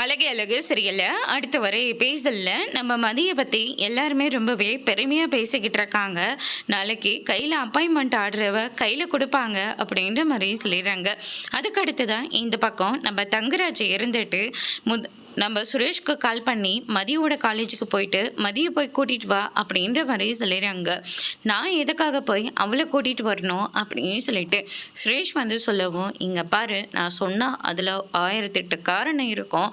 அழகு அழகு சரியில்ல. அடுத்து வர எபிசோட்ல நம்ம மதிய பத்தி எல்லாருமே ரொம்பவே பெருமையா பேசிக்கிட்டு இருக்காங்க. நாளைக்கு கையில அப்பாயின்மெண்ட் ஆர்டரவ கையில கொடுப்பாங்க அப்படின்ற மாதிரி சொல்லிடுறாங்க. அதுக்கு அடுத்துதான் இந்த பக்கம் நம்ம தங்கராஜ் இருந்துட்டு நம்ம சுரேஷ்க்கு கால் பண்ணி மதியோட காலேஜுக்கு போயிட்டு மதியை போய் கூட்டிகிட்டு வா அப்படின்ற மாதிரி சொல்லிடுறாங்க. நான் எதுக்காக போய் அவளை கூட்டிகிட்டு வரணும் அப்படின்னு சொல்லிட்டு சுரேஷ் வந்து சொல்லவும், இங்கே பாரு, நான் சொன்னால் அதில் 1008 காரணம் இருக்கும்.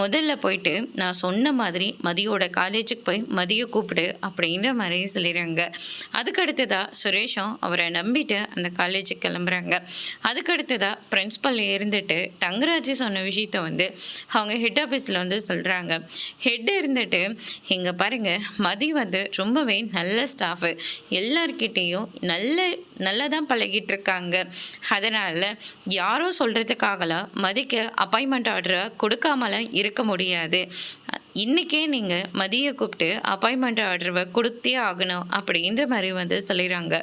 முதல்ல போயிட்டு நான் சொன்ன மாதிரி மதியோட காலேஜுக்கு போய் மதியை கூப்பிடு அப்படின்ற மாதிரி சொல்லிடுறாங்க. அதுக்கடுத்ததாக சுரேஷும் அவரை நம்பிட்டு அந்த காலேஜுக்கு கிளம்புறாங்க. அதுக்கடுத்ததாக பிரின்ஸ்பல் இருந்துட்டு தங்கராஜ் சொன்ன விஷயத்த வந்து அவங்க ஹெட் ஆஃபீஸ் வந்து சொல்கிறாங்க. ஹெட் இருந்துட்டு, இங்கே பாருங்க, மதி வந்து ரொம்பவே நல்ல ஸ்டாஃபு, எல்லார்கிட்டேயும் நல்லா தான் பழகிட்டு இருக்காங்க. அதனால் யாரோ சொல்கிறதுக்காகலாம் மதிக்கு அப்பாயின்மெண்ட் ஆர்டரை கொடுக்காமலாம் இருக்க முடியாது. இன்றைக்கே நீங்கள் மதியை கூப்பிட்டு அப்பாயின்மெண்ட் ஆர்டரை கொடுத்தே ஆகணும் அப்படின்ற மாதிரி வந்து சொல்லிடுறாங்க.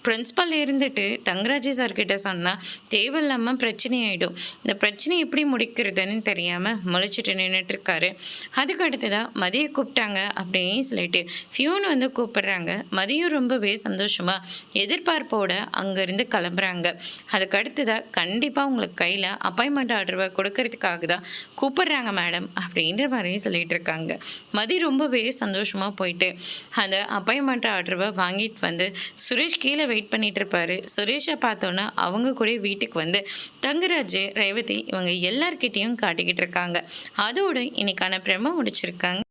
பிரின்ஸ்பல் இருந்துட்டு தங்கராஜ் சார்கிட்ட சொன்னால் தேவையில்லாமல் பிரச்சனை ஆகிடும். இந்த பிரச்சனை எப்படி முடிக்கிறதுன்னு தெரியாமல் முளைச்சிட்டு நின்றுட்டுருக்காரு. அதுக்கு அடுத்ததாக மதியை கூப்பிட்டாங்க அப்படின்னு சொல்லிட்டு ஃபியூன் வந்து கூப்பிடுறாங்க. மதியம் ரொம்பவே சந்தோஷமாக எதிர்பார்ப்போடு அங்கேருந்து கிளம்புறாங்க. அதுக்கு அடுத்ததாக கண்டிப்பாக உங்களுக்கு கையில் அப்பாயின்மெண்ட் ஆர்டரை கொடுக்கறதுக்காக தான் கூப்பிடுறாங்க மேடம் அப்படின்ற மாதிரி சொல்லிட்டு இருக்காங்க. மதி ரொம்பவே சந்தோஷமாக போயிட்டு அந்த அப்பாயின்மெண்ட் ஆர்டரை வாங்கிட்டு வந்து சுரேஷ் கீழே வெயிட் பண்ணிட்டு இருப்பாரு. சுரேஷை பார்த்தோன்னா அவங்க கூட வீட்டுக்கு வந்து தங்கராஜ், ரேவதி இவங்க எல்லார்கிட்டையும் காட்டிக்கிட்டு இருக்காங்க. அதோடு இன்னைக்கான பிரமோ முடிச்சிருக்காங்க.